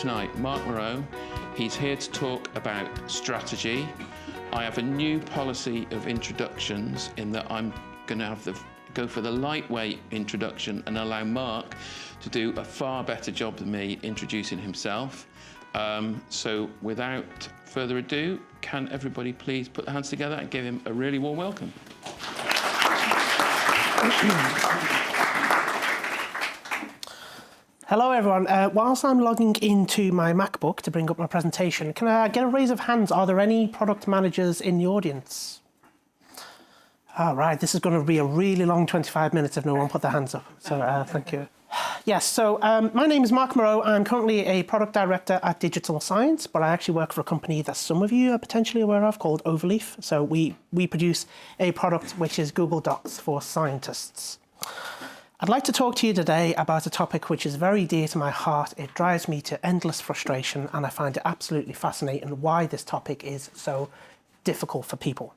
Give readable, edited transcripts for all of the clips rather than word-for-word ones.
tonight, Mark Moreau. He's here to talk about strategy. I have a new policy of introductions in that I'm going to have go for the lightweight introduction and allow Mark to do a far better job than me introducing himself. So without further ado, can everybody please put their hands together and give him a really warm welcome. Hello everyone. Whilst I'm logging into my MacBook to bring up my presentation, can I get a raise of hands? Are there any product managers in the audience? All right, this is going to be a really long 25 minutes if no one put their hands up. So thank you. Yes, so my name is Mark Moreau. I'm currently a product director at Digital Science, but I actually work for a company that some of you are potentially aware of called Overleaf. So we produce a product which is Google Docs for scientists. I'd like to talk to you today about a topic which is very dear to my heart. It drives me to endless frustration, and I find it absolutely fascinating why this topic is so difficult for people.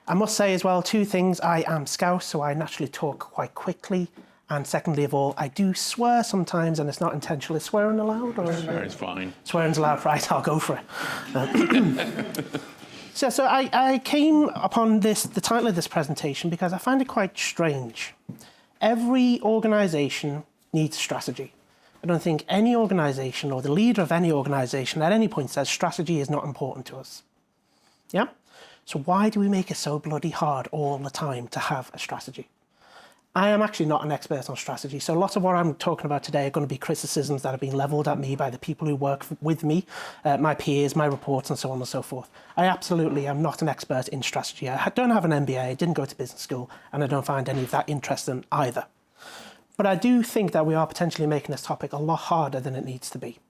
I must say as well, two things. I am Scouse, so I naturally talk quite quickly. And secondly of all, I do swear sometimes, and it's not intentional. Is swearing allowed? Or Swearing's fine. Swearing's allowed, right, I'll go for it. So I came upon the title of this presentation because I find it quite strange. Every organisation needs strategy. I don't think any organisation or the leader of any organisation at any point says strategy is not important to us. Yeah? So why do we make it so bloody hard all the time to have a strategy? I am actually not an expert on strategy, so lots of what I'm talking about today are going to be criticisms that have been levelled at me by the people who work with me, my peers, my reports, and so on and so forth. I absolutely am not an expert in strategy. I don't have an MBA, I didn't go to business school, and I don't find any of that interesting either. But I do think that we are potentially making this topic a lot harder than it needs to be.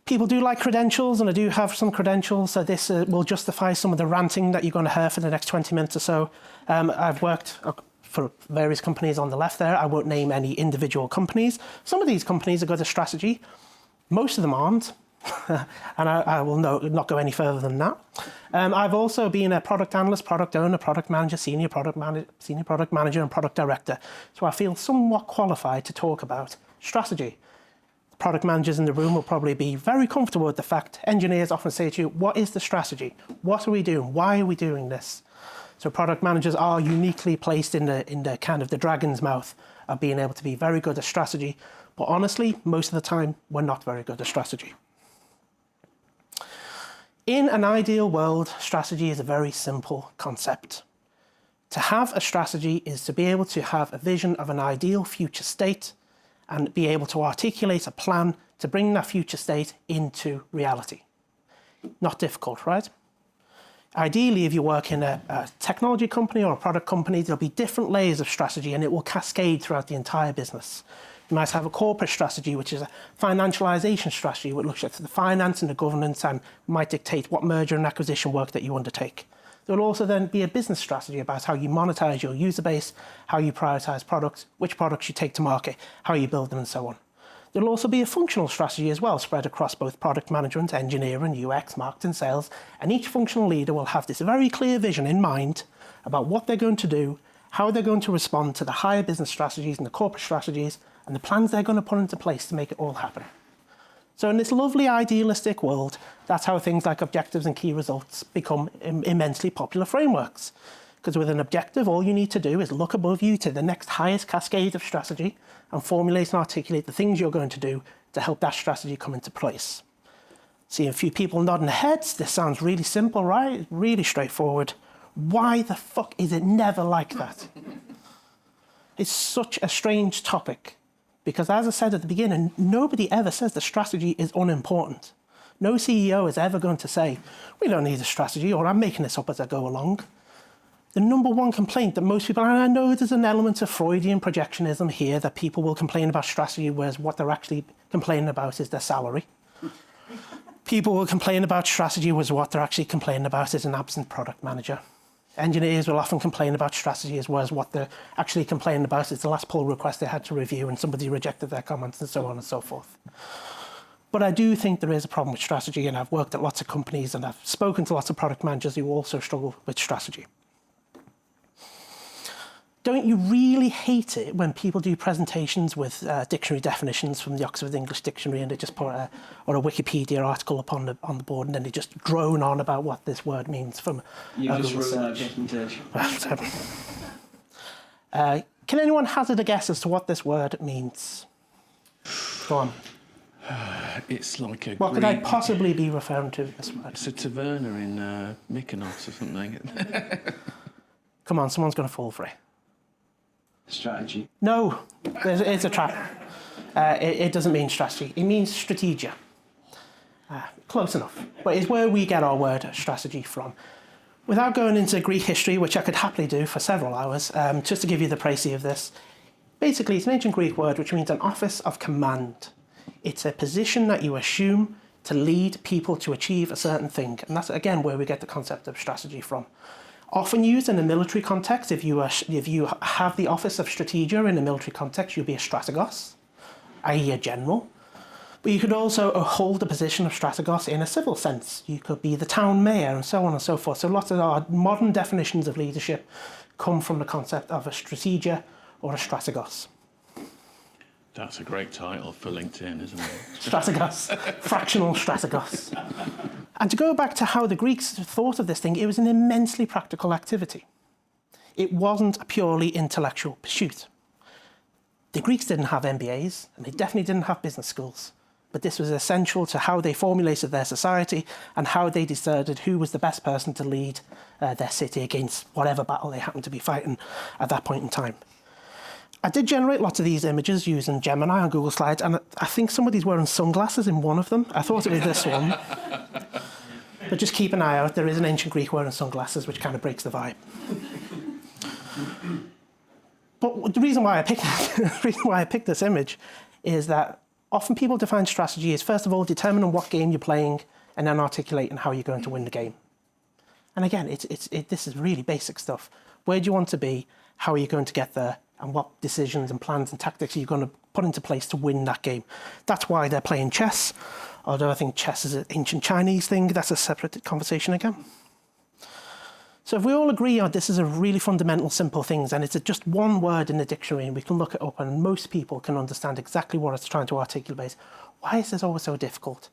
People do like credentials, and I do have some credentials, so this will justify some of the ranting that you're going to hear for the next 20 minutes or so. I've worked for various companies on the left there. I won't name any individual companies. Some of these companies have got a strategy. Most of them aren't, and I will not go any further than that. I've also been a product analyst, product owner, product manager, senior product manager, and product director. So I feel somewhat qualified to talk about strategy. Product managers in the room will probably be very comfortable with the fact engineers often say to you, what is the strategy? What are we doing? Why are we doing this? So product managers are uniquely placed in the kind of the dragon's mouth of being able to be very good at strategy. But honestly, most of the time, we're not very good at strategy. In an ideal world, strategy is a very simple concept. To have a strategy is to be able to have a vision of an ideal future state and be able to articulate a plan to bring that future state into reality. Not difficult, right? Ideally, if you work in a technology company or a product company, there'll be different layers of strategy and it will cascade throughout the entire business. You might have a corporate strategy, which is a financialization strategy, which looks at the finance and the governance and might dictate what merger and acquisition work that you undertake. There will also then be a business strategy about how you monetize your user base, how you prioritize products, which products you take to market, how you build them, and so on. There will also be a functional strategy as well, spread across both product management, engineering, UX, marketing, sales, and each functional leader will have this very clear vision in mind about what they're going to do, how they're going to respond to the higher business strategies and the corporate strategies, and the plans they're going to put into place to make it all happen. So in this lovely idealistic world, that's how things like objectives and key results become immensely popular frameworks. Because with an objective, all you need to do is look above you to the next highest cascade of strategy and formulate and articulate the things you're going to do to help that strategy come into place. See a few people nodding their heads. This sounds really simple, right? Really straightforward. Why the fuck is it never like that? It's such a strange topic. Because as I said at the beginning, nobody ever says the strategy is unimportant. No CEO is ever going to say, we don't need a strategy, or I'm making this up as I go along. The number one complaint that most people, and I know there's an element of Freudian projectionism here, that people will complain about strategy, whereas what they're actually complaining about is their salary. People will complain about strategy, whereas what they're actually complaining about is an absent product manager. Engineers will often complain about strategy as well as what they're actually complaining about is the last pull request they had to review and somebody rejected their comments and so on and so forth. But I do think there is a problem with strategy, and I've worked at lots of companies and I've spoken to lots of product managers who also struggle with strategy. Don't you really hate it when people do presentations with dictionary definitions from the Oxford English Dictionary and they just put or a Wikipedia article up on the board and then they just drone on about what this word means from You just Google ruined my search? presentation. Can anyone hazard a guess as to what this word means? Go on. It's like a What could I Greek- possibly be referring to this word? It's a taverna in Mykonos or something. Come on, someone's going to fall for it. Strategy. No, it's a trap. It doesn't mean strategy. It means strategia. Close enough. But it's where we get our word strategy from. Without going into Greek history, which I could happily do for several hours, just to give you the précis of this, basically it's an ancient Greek word which means an office of command. It's a position that you assume to lead people to achieve a certain thing. And that's, again, where we get the concept of strategy from. Often used in a military context, if you have the office of strategia in a military context, you'll be a strategos, i.e. a general. But you could also hold the position of strategos in a civil sense. You could be the town mayor and so on and so forth. So lots of our modern definitions of leadership come from the concept of a strategia or a strategos. That's a great title for LinkedIn, isn't it? Strategos, fractional strategos. And to go back to how the Greeks thought of this thing, it was an immensely practical activity. It wasn't a purely intellectual pursuit. The Greeks didn't have MBAs, and they definitely didn't have business schools. But this was essential to how they formulated their society and how they decided who was the best person to lead their city against whatever battle they happened to be fighting at that point in time. I did generate lots of these images using Gemini on Google Slides, and I think somebody's wearing sunglasses in one of them. I thought it was this one. But just keep an eye out. There is an ancient Greek wearing sunglasses, which kind of breaks the vibe. But the reason why I picked this image is that often people define strategy as, first of all, determining what game you're playing and then articulating how you're going to win the game. And again, this is really basic stuff. Where do you want to be? How are you going to get there? And what decisions and plans and tactics are you going to put into place to win that game? That's why they're playing chess. Although I think chess is an ancient Chinese thing, that's a separate conversation again. So if we all agree on this is a really fundamental, simple things, and it's just one word in the dictionary, and we can look it up, and most people can understand exactly what it's trying to articulate, why is this always so difficult?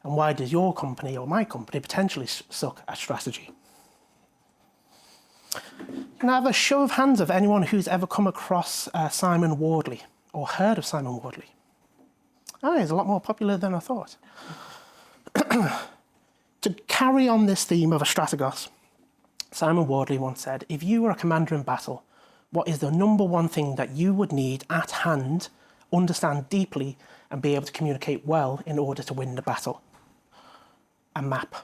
And why does your company or my company potentially suck at strategy? Can I have a show of hands of anyone who's ever come across Simon Wardley or heard of Simon Wardley? Oh, he's a lot more popular than I thought. To carry on this theme of a strategos, Simon Wardley once said, if you were a commander in battle, what is the number one thing that you would need at hand, understand deeply, and be able to communicate well in order to win the battle? A map.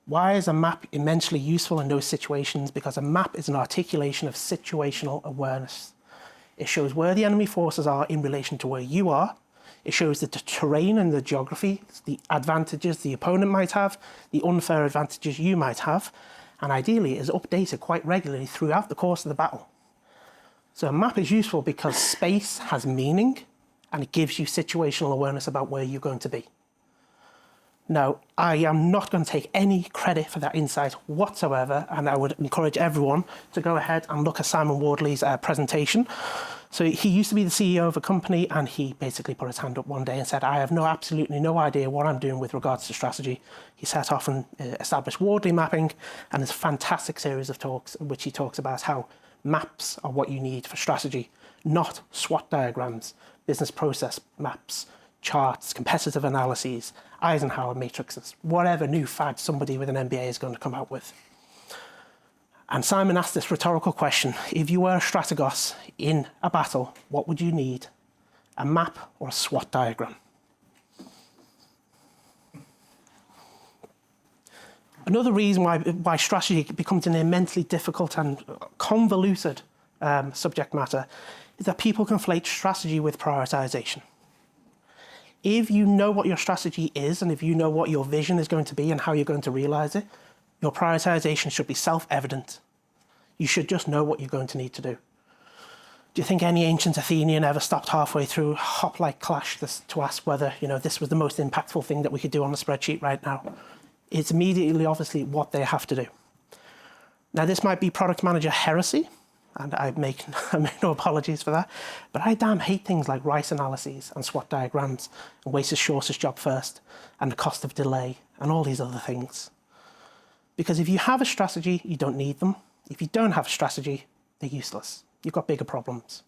Why is a map immensely useful in those situations? Because a map is an articulation of situational awareness. It shows where the enemy forces are in relation to where you are. It shows the terrain and the geography, the advantages the opponent might have, the unfair advantages you might have, and ideally is updated quite regularly throughout the course of the battle. So a map is useful because space has meaning and it gives you situational awareness about where you're going to be. Now, I am not going to take any credit for that insight whatsoever, and I would encourage everyone to go ahead and look at Simon Wardley's presentation. So he used to be the CEO of a company, and he basically put his hand up one day and said, I have absolutely no idea what I'm doing with regards to strategy. He set off and established Wardley mapping, and there's a fantastic series of talks in which he talks about how maps are what you need for strategy, not SWOT diagrams, business process maps, charts, competitive analyses, Eisenhower matrices, whatever new fad somebody with an MBA is going to come out with. And Simon asked this rhetorical question, if you were a strategos in a battle, what would you need? A map or a SWOT diagram? Another reason why strategy becomes an immensely difficult and convoluted subject matter is that people conflate strategy with prioritization. If you know what your strategy is and if you know what your vision is going to be and how you're going to realize it, your prioritization should be self-evident. You should just know what you're going to need to do. Do you think any ancient Athenian ever stopped halfway through a hoplite clash to ask whether this was the most impactful thing that we could do on a spreadsheet right now? It's immediately obviously what they have to do. Now, this might be product manager heresy, and I make no apologies for that, but I damn hate things like rice analyses and SWOT diagrams and waste the shortest job first and the cost of delay and all these other things. Because if you have a strategy, you don't need them. If you don't have a strategy, they're useless. You've got bigger problems.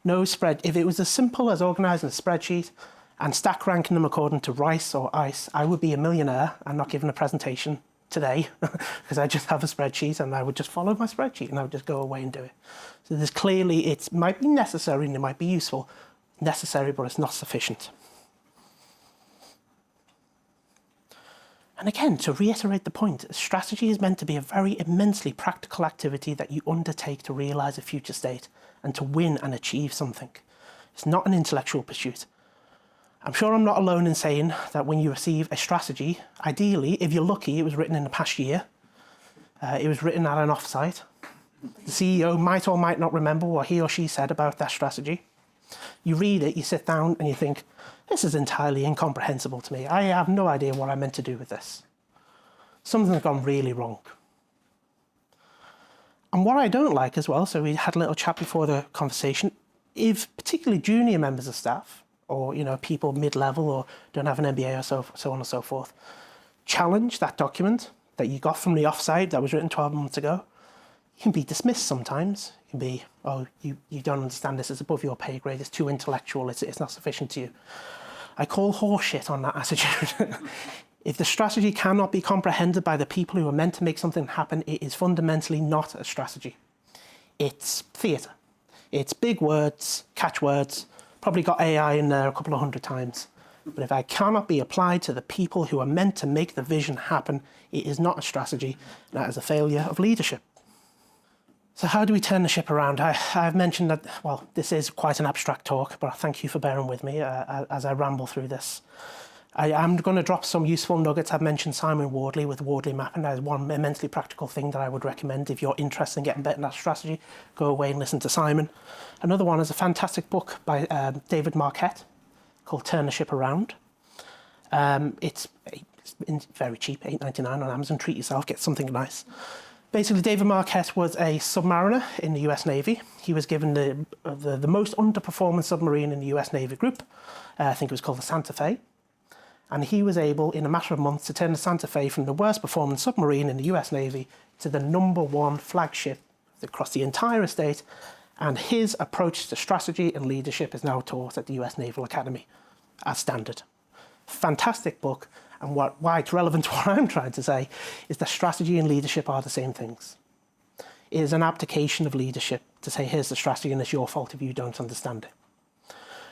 If it was as simple as organising a spreadsheet and stack ranking them according to rice or ice, I would be a millionaire and not giving a presentation today because I just have a spreadsheet and I would just follow my spreadsheet and I would just go away and do it. So there's clearly, it might be necessary and it might be useful. Necessary, but it's not sufficient. And again, to reiterate the point, strategy is meant to be a very immensely practical activity that you undertake to realise a future state and to win and achieve something. It's not an intellectual pursuit. I'm sure I'm not alone in saying that when you receive a strategy, ideally, if you're lucky, it was written in the past year. It was written at an offsite. The CEO might or might not remember what he or she said about that strategy. You read it, you sit down and you think, this is entirely incomprehensible to me. I have no idea what I meant to do with this. Something's gone really wrong. And what I don't like as well, so we had a little chat before the conversation, if particularly junior members of staff, or people mid-level or don't have an MBA or so on and so forth, challenge that document that you got from the offsite that was written 12 months ago, you can be dismissed sometimes. It can be, oh, you don't understand this, it's above your pay grade, it's too intellectual, it's not sufficient to you. I call horseshit on that attitude. If the strategy cannot be comprehended by the people who are meant to make something happen, it is fundamentally not a strategy. It's theatre. It's big words, catchwords, probably got AI in there a couple of hundred times. But if it cannot be applied to the people who are meant to make the vision happen, it is not a strategy. That is a failure of leadership. So how do we turn the ship around? I've mentioned that, well, this is quite an abstract talk, but thank you for bearing with me as I ramble through this. I am going to drop some useful nuggets. I've mentioned Simon Wardley with Wardley mapping. That is one immensely practical thing that I would recommend. If you're interested in getting better in that strategy, go away and listen to Simon. Another one is a fantastic book by David Marquette called Turn the Ship Around. It's very cheap, $8.99 on Amazon. Treat yourself, get something nice. Basically, David Marquette was a submariner in the US Navy. He was given the most underperforming submarine in the US Navy group. I think it was called the Santa Fe. And he was able, in a matter of months, to turn the Santa Fe from the worst performing submarine in the US Navy to the #1 flagship across the entire estate. And his approach to strategy and leadership is now taught at the US Naval Academy as standard. Fantastic book. And why it's relevant to what I'm trying to say is that strategy and leadership are the same things. It is an abdication of leadership to say, here's the strategy and it's your fault if you don't understand it.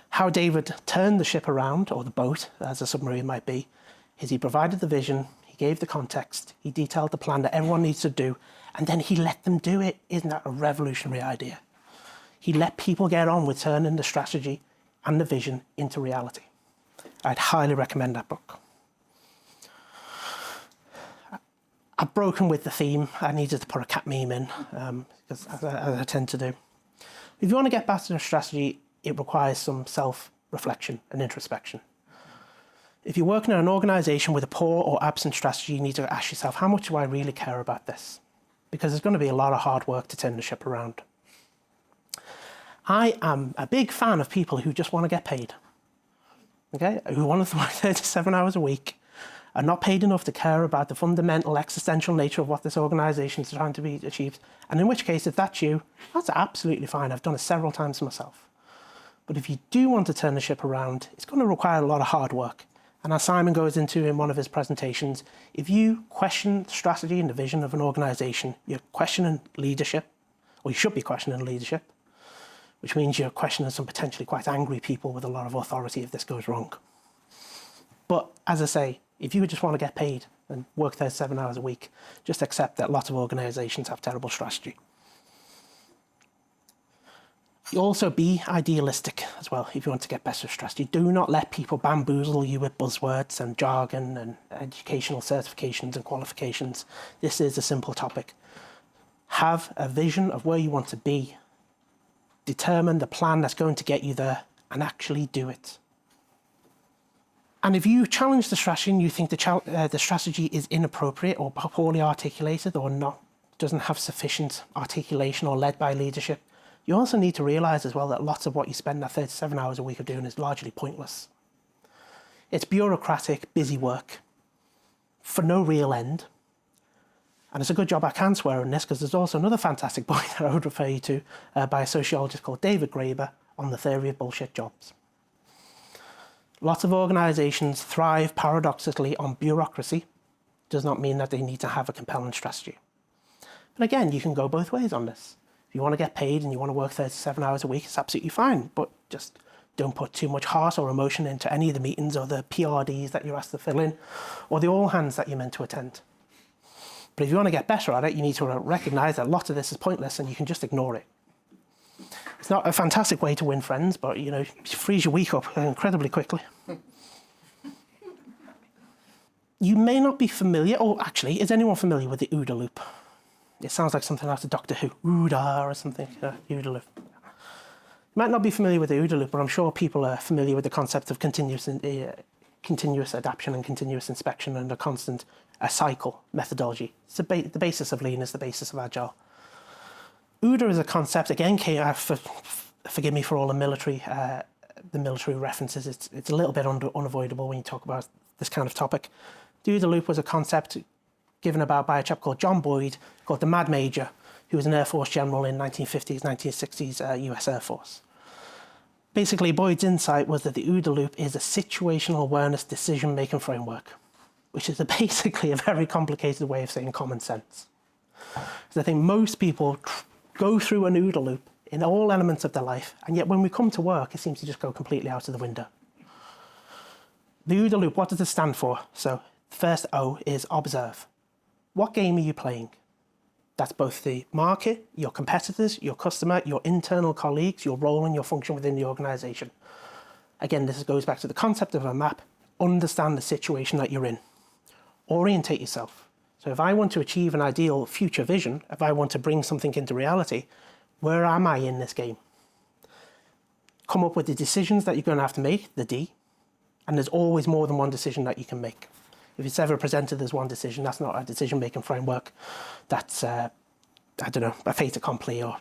How David turned the ship around, or the boat, as a submarine might be, is he provided the vision, he gave the context, he detailed the plan that everyone needs to do, and then he let them do it. Isn't that a revolutionary idea? He let people get on with turning the strategy and the vision into reality. I'd highly recommend that book. I've broken with the theme. I needed to put a cat meme in, because as I tend to do. If you want to get back to the strategy, it requires some self-reflection and introspection. If you're working in an organisation with a poor or absent strategy, you need to ask yourself, how much do I really care about this? Because there's going to be a lot of hard work to turn the ship around. I am a big fan of people who just want to get paid, okay? Who want to work 37 hours a week, are not paid enough to care about the fundamental existential nature of what this organisation is trying to be achieved. And in which case, if that's you, that's absolutely fine. I've done it several times myself. But if you do want to turn the ship around, it's going to require a lot of hard work. And as Simon goes into in one of his presentations, if you question the strategy and the vision of an organisation, you're questioning leadership, or you should be questioning leadership, which means you're questioning some potentially quite angry people with a lot of authority if this goes wrong. But as I say, if you just want to get paid and work 37 hours a week, just accept that lots of organisations have terrible strategy. You also be idealistic as well if you want to get better strategy. Do not let people bamboozle you with buzzwords and jargon and educational certifications and qualifications. This is a simple topic. Have a vision of where you want to be. Determine the plan that's going to get you there and actually do it. And if you challenge the strategy and you think the strategy is inappropriate or poorly articulated or not doesn't have sufficient articulation or led by leadership, you also need to realize as well that lots of what you spend that 37 hours a week of doing is largely pointless. It's bureaucratic, busy work for no real end. And it's a good job I can swear on this, because there's also another fantastic book that I would refer you to by a sociologist called David Graeber on the theory of bullshit jobs. Lots of organizations thrive paradoxically on bureaucracy. Does not mean that they need to have a compelling strategy. But again, you can go both ways on this. If you want to get paid and you want to work 37 hours a week, it's absolutely fine, but just don't put too much heart or emotion into any of the meetings or the PRDs that you're asked to fill in, or the all hands that you're meant to attend. But if you want to get better at it, you need to recognize that a lot of this is pointless and you can just ignore it. It's not a fantastic way to win friends, but it frees your week up incredibly quickly. You may not be familiar, or actually, is anyone familiar with the OODA loop? It sounds like something out of Doctor Who, OODA or something, OODA loop. You might not be familiar with the OODA loop, but I'm sure people are familiar with the concept of continuous adaptation and continuous inspection and a constant cycle methodology. It's the basis of Lean, is the basis of Agile. OODA is a concept, again, forgive me for all the military references, it's a little bit unavoidable when you talk about this kind of topic. The OODA loop was a concept given about by a chap called John Boyd, called the Mad Major, who was an Air Force general in 1950s, 1960s US Air Force. Basically, Boyd's insight was that the OODA loop is a situational awareness decision-making framework, which is basically a very complicated way of saying common sense. Because I think most people go through an OODA loop in all elements of their life, and yet when we come to work, it seems to just go completely out of the window. The OODA loop, what does it stand for? So, the first O is observe. What game are you playing? That's both the market, your competitors, your customer, your internal colleagues, your role and your function within the organization. Again, this goes back to the concept of a map. Understand the situation that you're in. Orientate yourself. So if I want to achieve an ideal future vision, if I want to bring something into reality, where am I in this game? Come up with the decisions that you're going to have to make, the D, and there's always more than one decision that you can make. If it's ever presented as one decision, that's not a decision-making framework. That's, a fait accompli or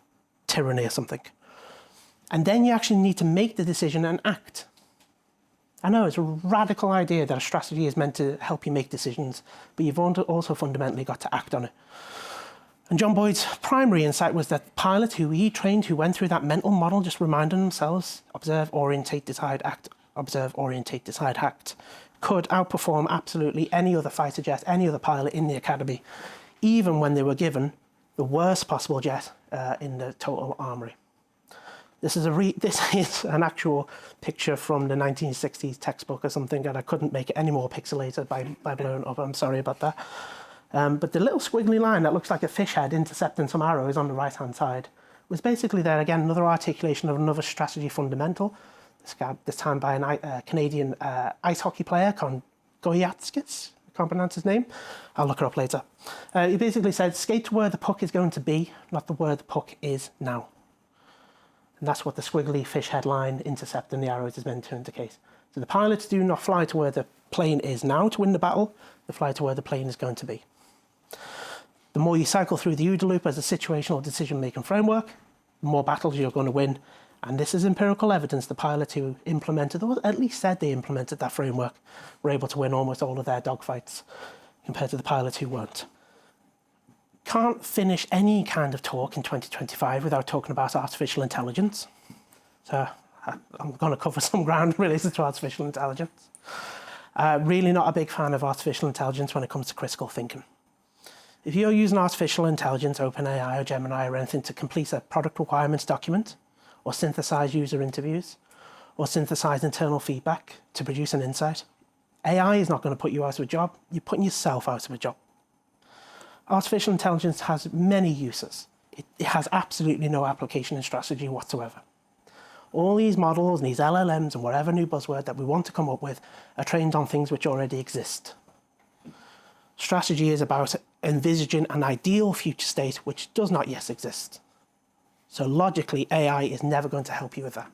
tyranny or something. And then you actually need to make the decision and act. I know it's a radical idea that a strategy is meant to help you make decisions, but you've also fundamentally got to act on it. And John Boyd's primary insight was that pilots who he trained, who went through that mental model, just reminding themselves, observe, orientate, decide, act, observe, orientate, decide, act, could outperform absolutely any other fighter jet, any other pilot in the academy, even when they were given the worst possible jet in the total armory. This is an actual picture from the 1960s textbook or something, and I couldn't make it any more pixelated by blowing up. I'm sorry about that. But the little squiggly line that looks like a fish head intercepting some arrows on the right-hand side was basically there again, another articulation of another strategy fundamental, this time by a Canadian ice hockey player, Goyatskis, I can't pronounce his name. I'll look it up later. He basically said, skate to where the puck is going to be, not the where the puck is now. And that's what the squiggly fish head line intercepting the arrows is meant to indicate. So the pilots do not fly to where the plane is now to win the battle, they fly to where the plane is going to be. The more you cycle through the OODA loop as a situational decision-making framework, the more battles you're going to win. And this is empirical evidence. The pilots who implemented, or at least said they implemented that framework, were able to win almost all of their dogfights compared to the pilots who weren't. Can't finish any kind of talk in 2025 without talking about artificial intelligence. So I'm going to cover some ground related to artificial intelligence. Really not a big fan of artificial intelligence when it comes to critical thinking. If you're using artificial intelligence, OpenAI or Gemini or anything to complete a product requirements document, or synthesize user interviews, or synthesize internal feedback to produce an insight, AI is not going to put you out of a job. You're putting yourself out of a job. Artificial intelligence has many uses. It has absolutely no application in strategy whatsoever. All these models and these LLMs and whatever new buzzword that we want to come up with are trained on things which already exist. Strategy is about envisaging an ideal future state which does not yet exist. So logically, AI is never going to help you with that.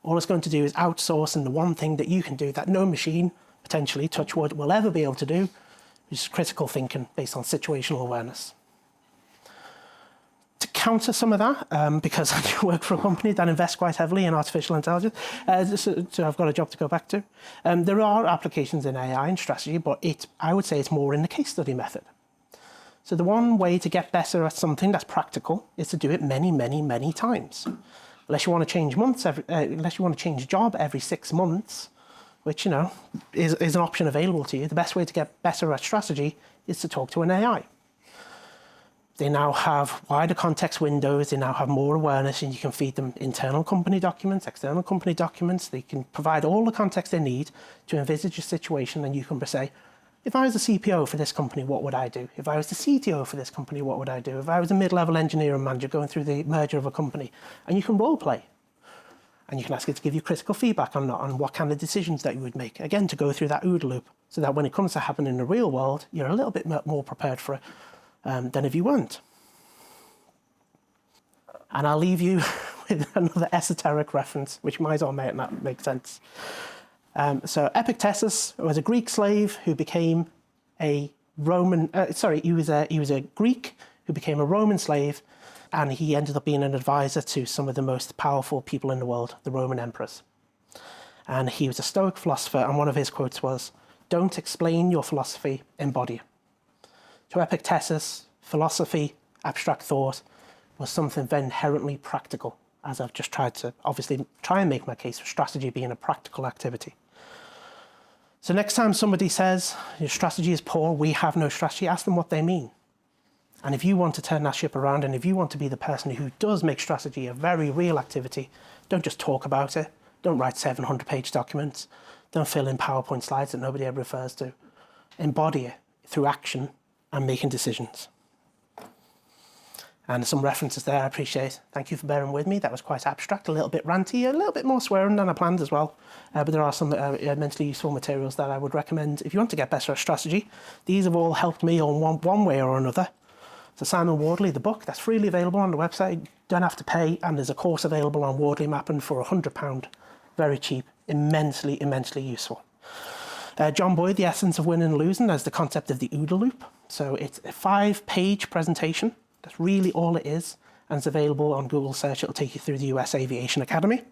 All it's going to do is outsource, and the one thing that you can do that no machine, potentially, touch wood, will ever be able to do is critical thinking based on situational awareness. counter some of that because I do work for a company that invests quite heavily in artificial intelligence. So I've got a job to go back to. There are applications in AI and strategy, but I would say it's more in the case study method. So the one way to get better at something that's practical is to do it many, many, many times. Unless you want to change unless you want to change job every 6 months, which is an option available to you. The best way to get better at strategy is to talk to an AI. They now have wider context windows, they now have more awareness, and you can feed them internal company documents, external company documents. They can provide all the context they need to envisage a situation, and you can say, if I was the CPO for this company, what would I do? If I was the CTO for this company, what would I do? If I was a mid-level engineer and manager going through the merger of a company, and you can role play. And you can ask it to give you critical feedback on what kind of decisions that you would make. Again, to go through that OODA loop, so that when it comes to happen in the real world, you're a little bit more prepared for it than if you weren't. And I'll leave you with another esoteric reference, which might or may not make sense. So Epictetus was a Greek slave who became a Roman. He was a Greek who became a Roman slave, and he ended up being an advisor to some of the most powerful people in the world, the Roman emperors. And he was a Stoic philosopher, and one of his quotes was, "Don't explain your philosophy, embody it." To Epictetus, philosophy, abstract thought, was something very inherently practical, as I've just tried to obviously try and make my case for strategy being a practical activity. So next time somebody says, your strategy is poor, we have no strategy, ask them what they mean. And if you want to turn that ship around, and if you want to be the person who does make strategy a very real activity, don't just talk about it, don't write 700-page documents, don't fill in PowerPoint slides that nobody ever refers to. Embody it through action and making decisions. And some references there I appreciate. Thank you for bearing with me. That was quite abstract, a little bit ranty, a little bit more swearing than I planned as well. But there are some immensely useful materials that I would recommend if you want to get better at strategy. These have all helped me on one way or another. So Simon Wardley, the book, that's freely available on the website. You don't have to pay, and there's a course available on Wardley Mapping for £100. Very cheap, immensely, immensely useful. John Boyd, The Essence of Winning and Losing, has the concept of the OODA loop. So it's a 5-page presentation. That's really all it is, and it's available on Google search. It'll take you through the US Aviation Academy.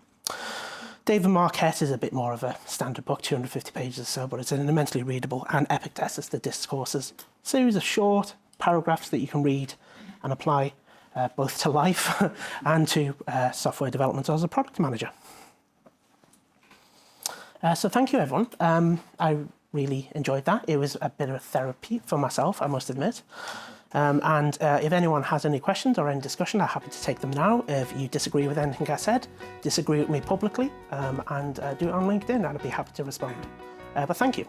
David Marquette is a bit more of a standard book, 250 pages or so, but it's an immensely readable, and Epictetus, The Discourses, series of short paragraphs that you can read and apply both to life and to software development as a product manager. So thank you, everyone. I really enjoyed that. It was a bit of a therapy for myself, I must admit. If anyone has any questions or any discussion, I'm happy to take them now. If you disagree with anything I said, disagree with me publicly, and do it on LinkedIn, and I'd be happy to respond. But thank you.